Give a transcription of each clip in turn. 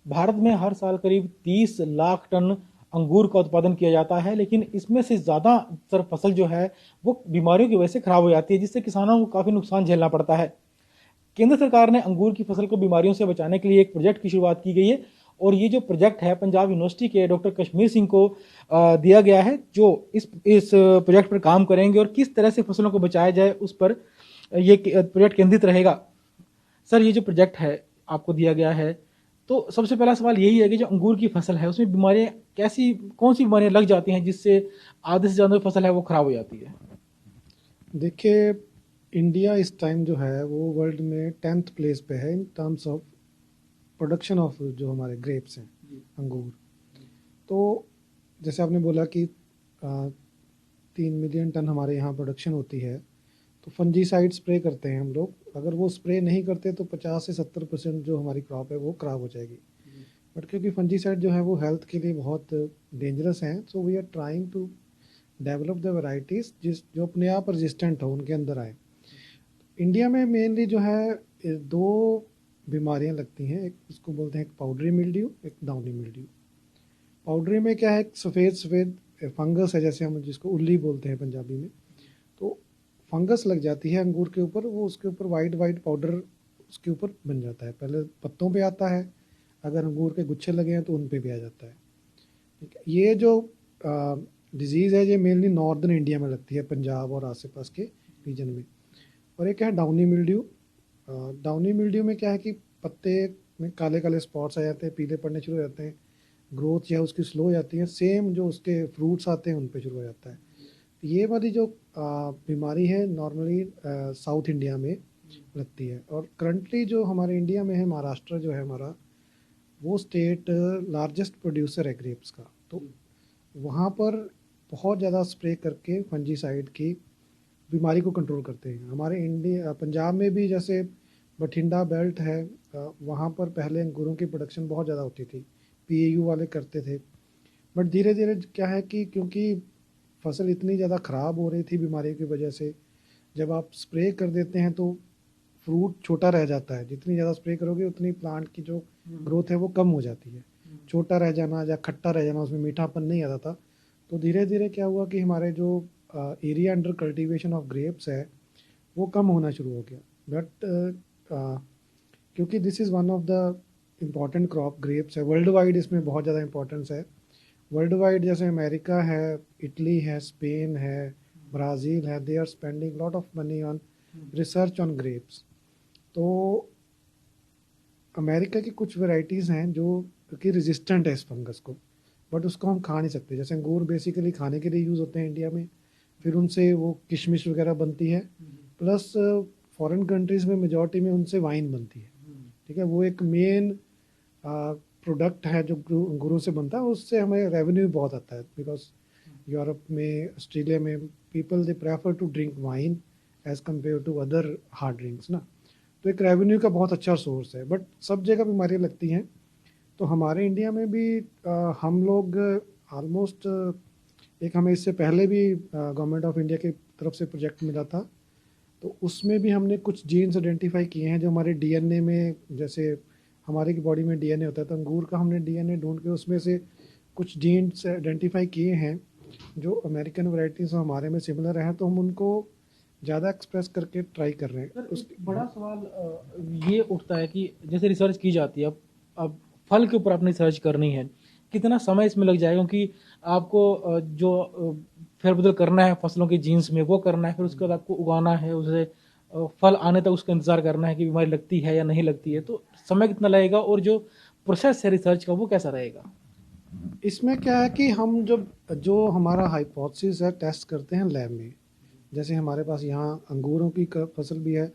भारत में हर साल करीब 30 लाख टन अंगूर का उत्पादन किया जाता है, लेकिन इसमें से ज़्यादातर फसल जो है वो बीमारियों की वजह से खराब हो जाती है, जिससे किसानों को काफ़ी नुकसान झेलना पड़ता है। केंद्र सरकार ने अंगूर की फसल को बीमारियों से बचाने के लिए एक प्रोजेक्ट की शुरुआत की गई है, और ये जो प्रोजेक्ट है पंजाब यूनिवर्सिटी के डॉक्टर कश्मीर सिंह को दिया गया है, जो इस प्रोजेक्ट पर काम करेंगे और किस तरह से फसलों को बचाया जाए उस पर ये प्रोजेक्ट केंद्रित रहेगा। सर, ये जो प्रोजेक्ट है आपको दिया गया है, तो सबसे पहला सवाल यही है कि जो अंगूर की फसल है उसमें बीमारियां कैसी, कौन सी बीमारियां लग जाती हैं जिससे आधे से ज़्यादा फसल है वो खराब हो जाती है। देखिए, इंडिया इस टाइम जो है वो वर्ल्ड में 10th प्लेस पे है in terms of production of जो हमारे ग्रेप्स हैं, अंगूर। तो जैसे आपने बोला कि 3 मिलियन टन हमारे यहाँ प्रोडक्शन होती है, तो फंजीसाइड स्प्रे करते हैं हम लोग। अगर वो स्प्रे नहीं करते तो 50 से 70% जो हमारी क्रॉप है वो ख़राब हो जाएगी। बट क्योंकि फंजीसाइड जो है वो हेल्थ के लिए बहुत डेंजरस हैं, so we are trying to develop the varieties जो अपने आप रेजिस्टेंट हो, उनके अंदर आए। इंडिया में मेनली जो है दो बीमारियां लगती हैं। एक इसको बोलते हैं, एक पाउडरी मिल्ड्यू, एक डाउनी मिल्ड्यू। पाउडरी में क्या है, सफ़ेद सफ़ेद फंगस है, जैसे हम जिसको उल्ली बोलते हैं पंजाबी में। तो फंगस लग जाती है अंगूर के ऊपर, वो उसके ऊपर वाइट वाइट पाउडर उसके ऊपर बन जाता है। पहले पत्तों पे आता है, अगर अंगूर के गुच्छे लगे हैं तो उन पे भी आ जाता है। ठीक है, ये जो डिजीज़ है ये मेनली नॉर्दर्न इंडिया में लगती है, पंजाब और आस पास के रीजन में। और एक है डाउनी मिल्ड्यू। डाउनी मिल्ड्यू में क्या है कि पत्ते में काले काले स्पॉट्स आ जाते हैं, पीले पड़ने शुरू हो जाते हैं, ग्रोथ जो है उसकी स्लो हो जाती है। सेम जो उसके फ्रूट्स आते हैं उन पे शुरू हो जाता है। ये वाली जो बीमारी है नॉर्मली साउथ इंडिया में लगती है। और करंटली जो हमारे इंडिया में है, महाराष्ट्र जो है हमारा, वो स्टेट लार्जेस्ट प्रोड्यूसर है ग्रेप्स का। तो वहाँ पर बहुत ज़्यादा स्प्रे करके फंजीसाइड की बीमारी को कंट्रोल करते हैं। हमारे इंडिया पंजाब में भी जैसे बठिंडा बेल्ट है, वहाँ पर पहले अंगूरों की प्रोडक्शन बहुत ज़्यादा होती थी, पीएयू वाले करते थे। बट धीरे धीरे क्या है कि क्योंकि फसल इतनी ज़्यादा ख़राब हो रही थी बीमारी की वजह से, जब आप स्प्रे कर देते हैं तो फ्रूट छोटा रह जाता है। जितनी ज़्यादा स्प्रे करोगे उतनी प्लांट की जो ग्रोथ है वो कम हो जाती है। छोटा रह जाना या खट्टा रह जाना, उसमें मीठापन नहीं आता था। तो धीरे धीरे क्या हुआ कि हमारे जो area under cultivation of grapes है वो कम होना शुरू हो गया। बट क्योंकि this is one of the important crop, grapes है वर्ल्ड वाइड, इसमें बहुत ज़्यादा इंपॉर्टेंस है वर्ल्ड वाइड। जैसे अमेरिका है, इटली है, स्पेन है, ब्राज़ील है, they are spending lot of money on research on grapes. तो अमेरिका की कुछ वैरायटीज़ हैं जो कि रेजिस्टेंट है इस फंगस को, बट उसको हम खा नहीं सकते। जैसे अंगूर बेसिकली खाने के लिए यूज़ होते हैं इंडिया में, फिर उनसे वो किशमिश वगैरह बनती है, प्लस फॉरेन कंट्रीज़ में मेजॉरिटी में उनसे वाइन बनती है। ठीक है, वो एक मेन प्रोडक्ट है जो अंगूरों से बनता है, उससे हमें रेवेन्यू बहुत आता है। बिकॉज यूरोप में, ऑस्ट्रेलिया में people they prefer to drink wine as compare to other hard drinks ना। तो एक रेवेन्यू का बहुत अच्छा सोर्स है। बट सब जगह बीमारियाँ लगती हैं। तो हमारे इंडिया में भी हम लोग ऑलमोस्ट, एक हमें इससे पहले भी गवर्नमेंट ऑफ इंडिया की तरफ से प्रोजेक्ट मिला था, तो उसमें भी हमने कुछ जीन्स आइडेंटिफाई किए हैं जो हमारे डीएनए में, जैसे हमारे की बॉडी में डीएनए होता है, तो अंगूर का हमने डीएनए ढूंढ के उसमें से कुछ जीन्स आइडेंटिफाई किए हैं जो अमेरिकन वैरायटीज़ हमारे में सिमिलर हैं, तो हम उनको ज़्यादा एक्सप्रेस करके ट्राई कर रहे हैं। सर, एक बड़ा सवाल ये उठता है कि जैसे रिसर्च की जाती है, अब फल के ऊपर आपने रिसर्च करनी है, कितना समय इसमें लग जाएगा, क्योंकि आपको जो फेरबदल करना है फसलों के जीन्स में वो करना है, फिर उसके बाद आपको उगाना है उसे, फल आने तक उसका इंतजार करना है कि बीमारी लगती है या नहीं लगती है, तो समय कितना लगेगा और जो प्रोसेस है रिसर्च का वो कैसा रहेगा। इसमें क्या है कि हम जब जो हमारा हाइपोथेसिस है टेस्ट करते हैं लैब में। जैसे हमारे पास यहाँ अंगूरों की फसल भी है,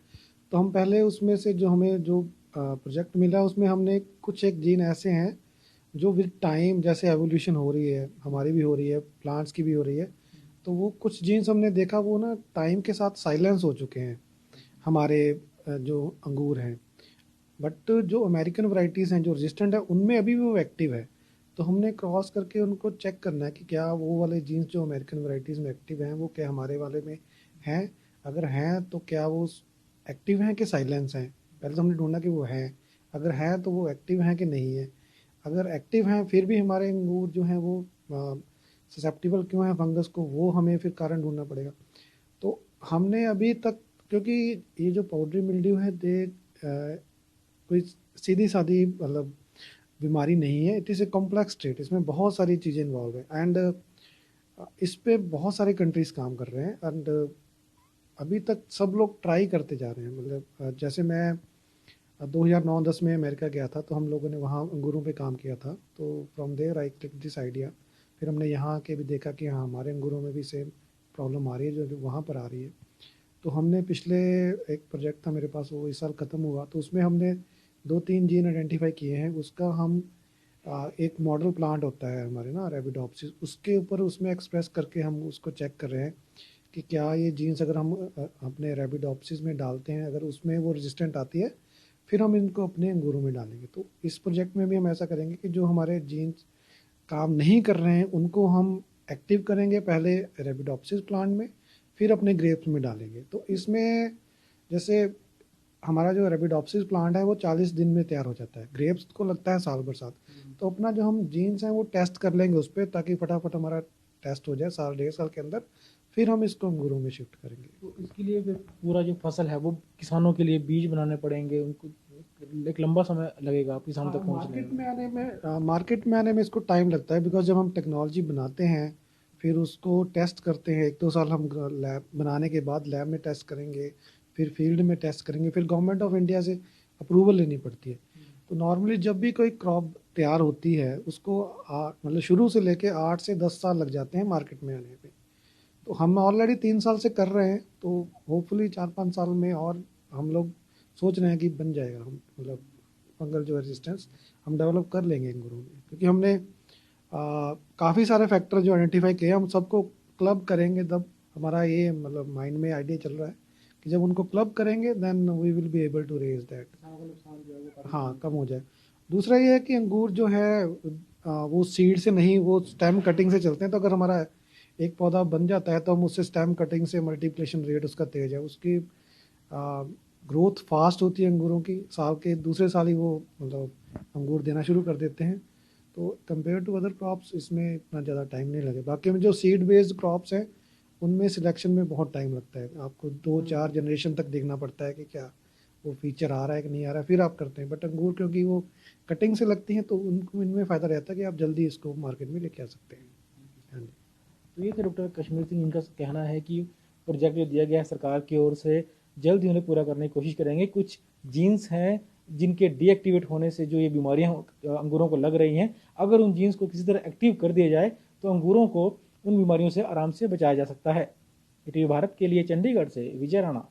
तो हम पहले उसमें से जो हमें जो प्रोजेक्ट मिला उसमें हमने कुछ एक जीन ऐसे हैं जो विद टाइम, जैसे एवोल्यूशन हो रही है, हमारी भी हो रही है, प्लांट्स की भी हो रही है, तो वो कुछ जीन्स हमने देखा वो ना टाइम के साथ साइलेंस हो चुके हैं हमारे जो अंगूर हैं। बट जो अमेरिकन वैरायटीज़ हैं जो रेजिस्टेंट है उनमें अभी भी वो एक्टिव है। तो हमने क्रॉस करके उनको चेक करना है कि क्या वो वाले जीन्स जो अमेरिकन वैरायटीज़ में एक्टिव हैं वो क्या हमारे वाले में हैं। अगर हैं तो क्या वो एक्टिव हैं कि साइलेंस हैं, पहले तो हमने ढूंढना कि वो हैं। अगर हैं तो वो एक्टिव हैं कि नहीं है। अगर एक्टिव हैं फिर भी हमारे अंगूर जो हैं वो ससेप्टिबल क्यों है फंगस को, वो हमें फिर कारण ढूंढना पड़ेगा। तो हमने अभी तक, क्योंकि ये जो पाउडरी मिल्ड्यू है कोई सीधी सादी मतलब बीमारी नहीं है, it is a complex state, इसमें बहुत सारी चीज़ें इन्वॉल्व है एंड इस पे बहुत सारे कंट्रीज काम कर रहे हैं एंड अभी तक सब लोग ट्राई करते जा रहे हैं। मतलब जैसे मैं 2009-10 में अमेरिका गया था, तो हम लोगों ने वहाँ अंगूरों पे काम किया था, तो from there I click this idea. फिर हमने यहाँ के भी देखा कि हाँ हमारे अंगूरों में भी सेम प्रॉब्लम आ रही है जो वहाँ पर आ रही है। तो हमने पिछले एक प्रोजेक्ट था मेरे पास, वो इस साल ख़त्म हुआ, तो उसमें हमने 2-3 जीन आइडेंटिफाई किए हैं। उसका हम एक मॉडल प्लांट होता है हमारे ना रेबिडोप्सिस, उसके ऊपर उसमें एक्सप्रेस करके हम उसको चेक कर रहे हैं कि क्या ये जीन्स अगर हम अपने रेबिडोप्सिस में डालते हैं, अगर उसमें वो रेजिस्टेंट आती है, फिर हम इनको अपने अंगूरों में डालेंगे। तो इस प्रोजेक्ट में भी हम ऐसा करेंगे कि जो हमारे जीन्स काम नहीं कर रहे हैं उनको हम एक्टिव करेंगे पहले रेबिडोप्सिस प्लांट में, फिर अपने ग्रेप्स में डालेंगे। तो इसमें जैसे हमारा जो रेबिडोप्सिस प्लांट है वो 40 दिन में तैयार हो जाता है, ग्रेप्स को लगता है साल भर साथ। तो अपना जो हम जीन्स हैं वो टेस्ट कर लेंगे उस पर, ताकि फटाफट हमारा टेस्ट हो जाए साल 1.5 साल के अंदर, फिर हम इसको अंगूरों में शिफ्ट करेंगे। तो इसके लिए फिर पूरा जो फसल है वो किसानों के लिए बीज बनाने पड़ेंगे, उनको एक लंबा समय लगेगा किसान तक पहुंचने मार्केट में आने में इसको टाइम लगता है, बिकॉज जब हम टेक्नोलॉजी बनाते हैं फिर उसको टेस्ट करते हैं, 1-2 साल हम लैब बनाने के बाद लैब में टेस्ट करेंगे, फिर फील्ड में टेस्ट करेंगे, फिर गवर्नमेंट ऑफ इंडिया से अप्रूवल लेनी पड़ती है। तो नॉर्मली जब भी कोई क्रॉप तैयार होती है उसको मतलब शुरू से लेके 8 से 10 साल लग जाते हैं मार्केट में आने पे। तो हम ऑलरेडी 3 साल से कर रहे हैं, तो होपफुली 4-5 साल में और हम लोग सोच रहे हैं कि बन जाएगा, हम मतलब फंगल जो रेजिस्टेंस हम डेवलप कर लेंगे अंगूरों में, क्योंकि हमने काफ़ी सारे फैक्टर जो आइडेंटिफाई किए हम सबको क्लब करेंगे। तब हमारा ये मतलब माइंड में आइडिया चल रहा है कि जब उनको क्लब करेंगे then we will be able to raise that, हाँ कम हो जाए। दूसरा ये है कि अंगूर जो है वो सीड से नहीं, वो स्टेम कटिंग से चलते हैं। तो अगर हमारा एक पौधा बन जाता है तो हम उससे स्टेम कटिंग से मल्टीप्लिकेशन रेट उसका तेज है, उसकी ग्रोथ फास्ट होती है अंगूरों की, साल के दूसरे साल ही वो मतलब अंगूर देना शुरू कर देते हैं। तो कंपेयर टू अदर क्रॉप्स इसमें इतना ज़्यादा टाइम नहीं लगे। बाकी में जो सीड बेस्ड क्रॉप्स हैं उनमें सिलेक्शन में बहुत टाइम लगता है, आपको 2-4 जनरेशन तक देखना पड़ता है कि क्या वो फीचर आ रहा है कि नहीं आ रहा है, फिर आप करते हैं। बट अंगूर क्योंकि वो कटिंग से लगती हैं तो उनको इनमें फ़ायदा रहता है कि आप जल्दी इसको मार्केट में लेके आ सकते हैं। हाँ जी। तो ये थे डॉक्टर कश्मीर सिंह, इनका कहना है कि प्रोजेक्ट जो दिया गया है सरकार की ओर से जल्द ही उन्हें पूरा करने की कोशिश करेंगे। कुछ जीन्स हैं जिनके डीएक्टिवेट होने से जो ये बीमारियां अंगूरों को लग रही हैं, अगर उन जीन्स को किसी तरह एक्टिव कर दिया जाए तो अंगूरों को उन बीमारियों से आराम से बचाया जा सकता है। ईटीवी भारत के लिए चंडीगढ़ से विजय राणा।